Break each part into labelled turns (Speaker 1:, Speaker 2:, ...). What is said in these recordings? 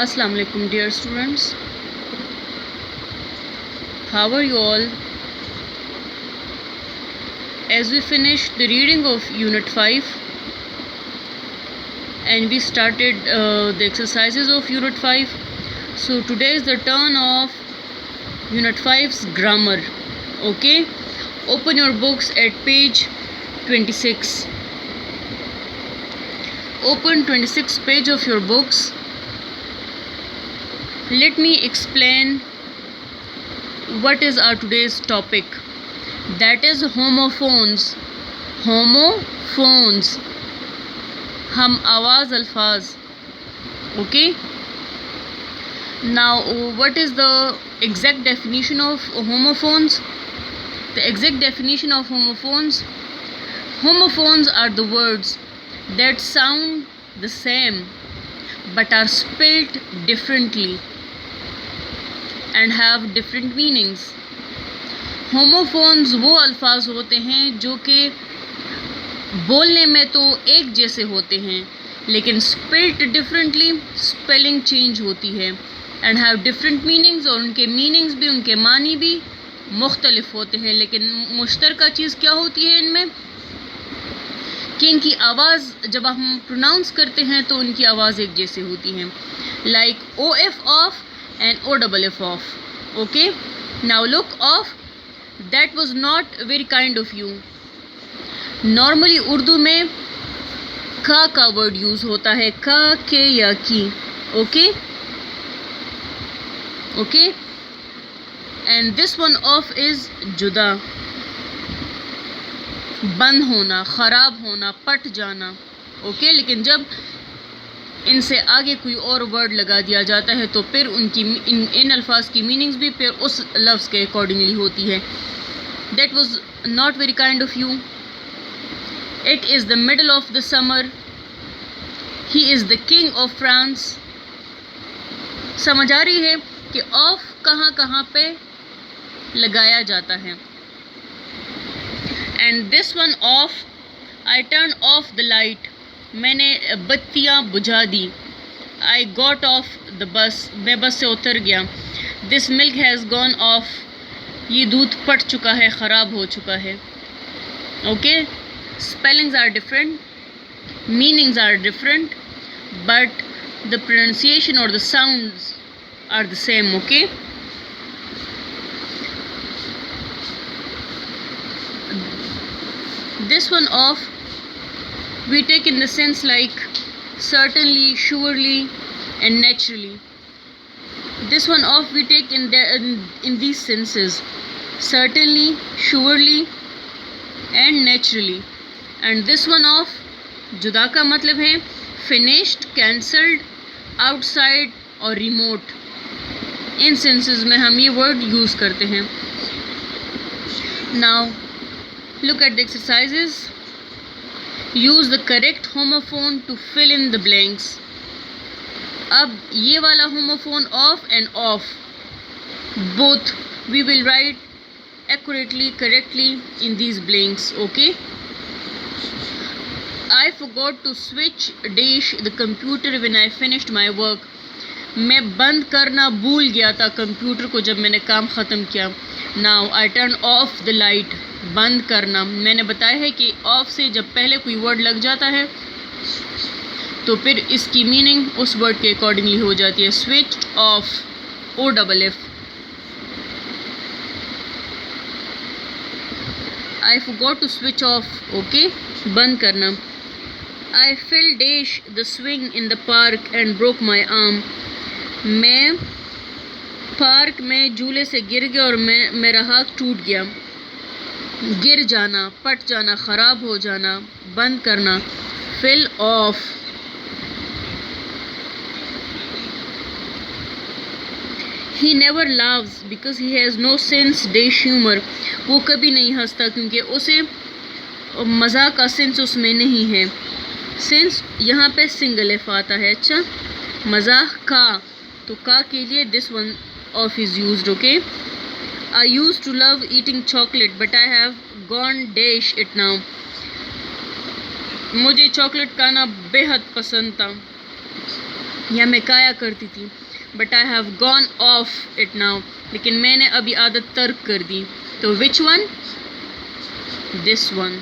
Speaker 1: Assalamu alaikum dear students, how are you all? As we finished the reading of unit 5 and we started the exercises of unit 5, so today is the turn of unit 5's grammar. Okay, open your books at page 26. Open 26th page of your books. Let me explain what is our today's topic. That is homophones. Homophones. Hum awaz alfaz. Okay. Now, what is the exact definition of homophones? The exact definition of homophones. Homophones are the words that sound the same but are spelled differently and have different meanings. Homophones वो अल्फाज होते हैं जो कि बोलने में तो एक जैसे होते हैं लेकिन स्पेल्ड डिफरेंटली, स्पेलिंग चेंज होती है एंड हैव डिफरेंट मीनिंग्स, और उनके मीनिंग्स भी, उनके मानी भी मुख्तलिफ होते हैं। लेकिन मुश्तरका चीज़ क्या होती है इनमें कि इनकी आवाज़ जब हम प्रोनाउंस करते हैं तो उनकी आवाज़ एक जैसे होती है, like O F off and OFF off. Okay, now look off. That was not very kind of you. Normally Urdu में का वर्ड यूज़ होता है, का के या की. Okay, okay, and this one off is जुदा, बंद होना, ख़राब होना, पट जाना. Okay, लेकिन जब इनसे आगे कोई और वर्ड लगा दिया जाता है तो फिर उनकी इन अल्फाज की मीनिंग्स भी फिर उस लफ्ज़ के अकॉर्डिंगली होती है. That was not very kind of you. It is the middle of the summer. He is the king of France. समझ आ रही है कि ऑफ कहाँ कहाँ पे लगाया जाता है. And this one off, I turn off the light. मैंने बत्तियाँ बुझा दी. I got off the bus. मैं बस से उतर गया. This milk has gone off. ये दूध फट चुका है, ख़राब हो चुका है. Okay, spellings are different, meanings are different, but the pronunciation और the sounds are the same. Okay, this one off we take in the sense like certainly, surely and naturally. This one off we take in these senses, certainly, surely and naturally. And this one off जुदा का मतलब है finished, cancelled, outside और remote. इन senses में हम ये word use करते हैं. Now look at the exercises. Use the correct homophone to fill in the blanks. अब ये वाला homophone off and off, both we will write accurately, correctly in these blanks. Okay. I forgot to switch dash the computer when I finished my work. मैं बंद करना भूल गया था computer को जब मैंने काम ख़त्म किया. Now I turn off the light. बंद करना. मैंने बताया है कि ऑफ से जब पहले कोई वर्ड लग जाता है तो फिर इसकी मीनिंग उस वर्ड के अकॉर्डिंगली हो जाती है. Switch off, OFF. I forgot to switch off. Okay, बंद करना. I fell dash the swing in the park and broke my arm. मैं पार्क में झूले से गिर गया और मेरा हाथ टूट गया. गिर जाना, पट जाना, ख़राब हो जाना, बंद करना. Fill off. He never laughs because he has no sense dash humour. वो कभी नहीं हंसता क्योंकि उसे मज़ाक का सेंस उसमें नहीं है. सेंस यहाँ पे सिंगल एफ आता है. अच्छा, मज़ाक का, तो का के लिए this one of is used. Okay. I used to love eating chocolate but I have gone dash it now. मुझे चॉकलेट खाना बेहद पसंद था या मैं खाया करती थी, but I have gone off it now, लेकिन मैंने अभी आदत तर्क कर दी। तो which one? This one.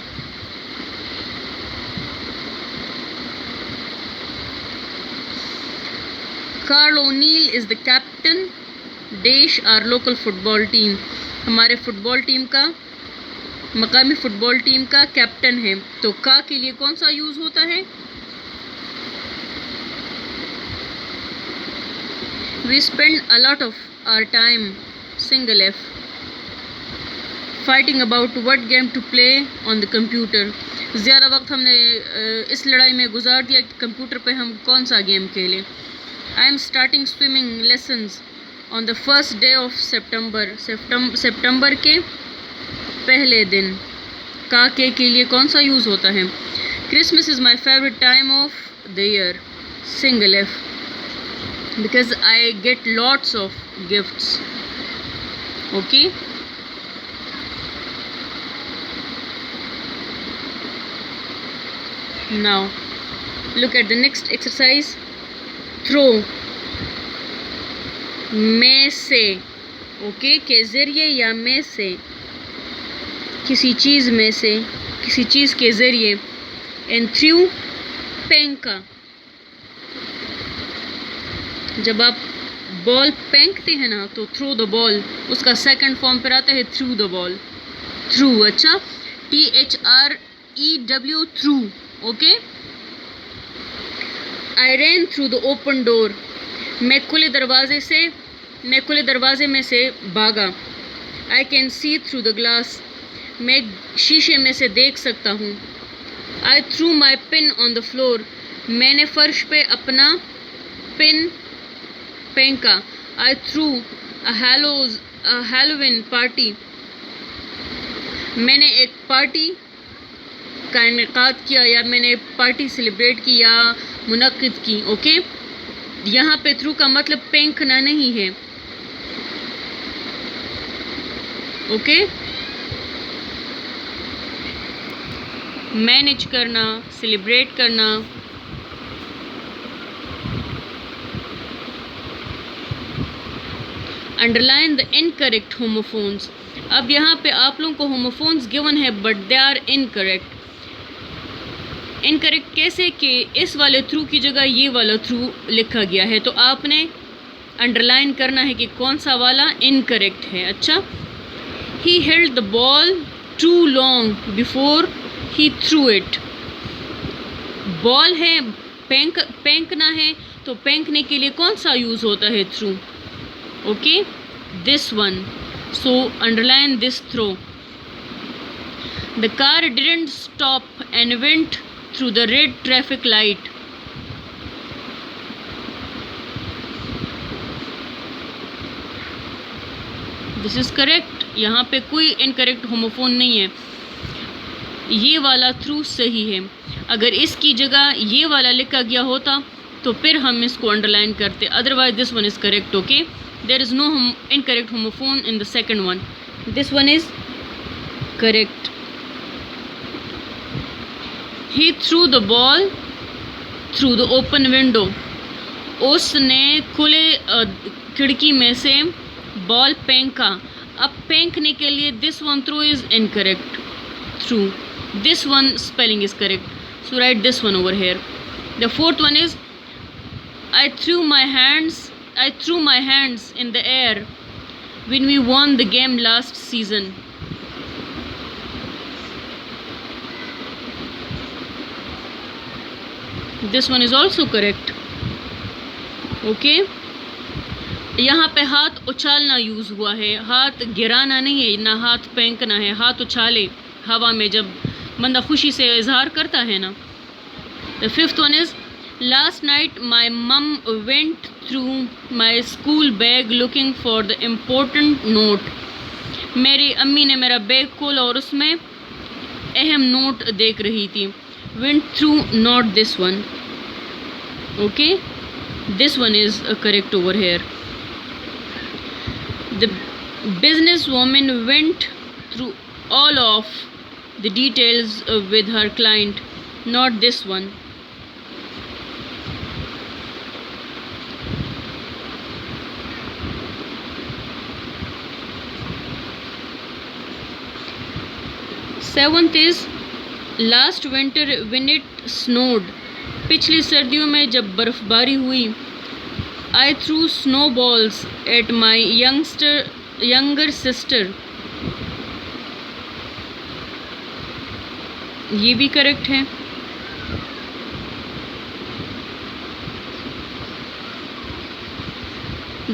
Speaker 1: Carl O'Neill is the captain dash our local football team. हमारे फुटबॉल टीम का, मकामी फुटबॉल टीम का कैप्टन है। तो का के लिए कौन सा यूज़ होता है? We spend a lot of our time, single F, fighting about what game to play on the computer. ज़्यादा वक्त हमने इस लड़ाई में गुजार दिया कि कंप्यूटर पे हम कौन सा गेम खेलें। I am starting swimming lessons on the first day of September. September के पहले दिन। का के लिए कौन सा यूज़ होता है? Christmas is my favourite time of the year, single F, because I get lots of gifts. Okay, now look at the next exercise. Throw, में से, ओके, के ज़रिए या में से, किसी चीज़ में से, किसी चीज़ के ज़रिए। एंड थ्रू, फेंका। जब आप बॉल फेंकते हैं ना तो थ्रो द बॉल, उसका सेकंड फॉर्म पर आता है थ्रू द बॉल। थ्रू, अच्छा, THREW, threw. Okay, I ran through the open door. मैं खुले दरवाजे में से भागा। I can see through the glass. मैं शीशे में से देख सकता हूँ। I threw my pin on the floor. मैंने फर्श पे अपना पिन फेंका। I threw a Halloween party. मैंने एक पार्टी का इनेकाद किया या मैंने पार्टी सेलिब्रेट की या मुनक्किद की। ओके, यहाँ पे थ्रू का मतलब फेंकना नहीं है। ओके, मैनेज करना, सेलिब्रेट करना। Underline the incorrect homophones. अब यहाँ पे आप लोगों को होमोफोन्स गिवन है but they are incorrect. Incorrect कैसे? कि इस वाले थ्रू की जगह ये वाला थ्रू लिखा गया है, तो आपने अंडरलाइन करना है कि कौन सा वाला इनकरेक्ट है। अच्छा, he held the ball too long before he threw it. Ball है, फेंकना है, तो फेंकने के लिए कौन सा यूज़ होता है? Through. Okay, this one. So underline this throw. The car didn't stop and went through the red traffic light. This is correct. यहाँ पे कोई इनकरेक्ट होमोफोन नहीं है। ये वाला थ्रू सही है। अगर इसकी जगह ये वाला लिखा गया होता तो फिर हम इसको अंडरलाइन करते, otherwise this one is correct. Okay, there is no incorrect homophone in the second one. This one is correct. He threw the ball through the open window. उसने खुले खिड़की में से बॉल फेंका। अब फेंकने के लिए this one through is incorrect. Through, this one spelling is correct, so right this one over here. The fourth one is I threw my hands in the air when we won the game last season. This one is also correct. Okay, यहाँ पे हाथ उछालना use हुआ है, हाथ गिराना नहीं है, ना हाथ फेंकना है। हाथ उछाले हवा में जब बंदा खुशी से इजहार करता है ना। The fifth one is last night my mum went through my school bag looking for the important note. मेरी अम्मी ने मेरा बैग खोला और उसमें अहम नोट देख रही थी। went through, not this one. Okay, this one is correct over here. The businesswoman went through all of the details with her client, not this one. 7th is last winter when it snowed. पिछली सर्दियों में जब बर्फबारी हुई. I threw snowballs at my younger sister. ये भी correct है.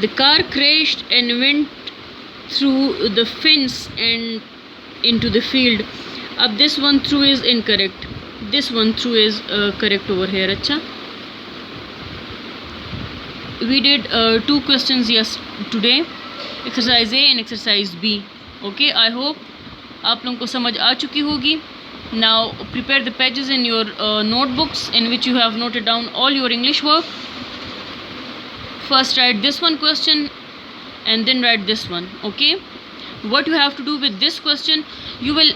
Speaker 1: The car crashed and went through the fence and into the field. अब this one through is incorrect. This one through is correct over here. अच्छा, we did 2 questions today, exercise A and exercise B. Okay, I hope आप लोगों को समझ आ चुकी होगी. Now prepare the pages in your notebooks in which you have noted down all your English work. First write this one question and then write this one. Okay, what you have to do with this question, you will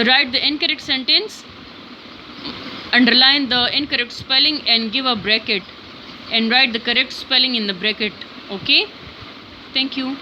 Speaker 1: write the incorrect sentence, underline the incorrect spelling and give a bracket and write the correct spelling in the bracket. Okay, thank you.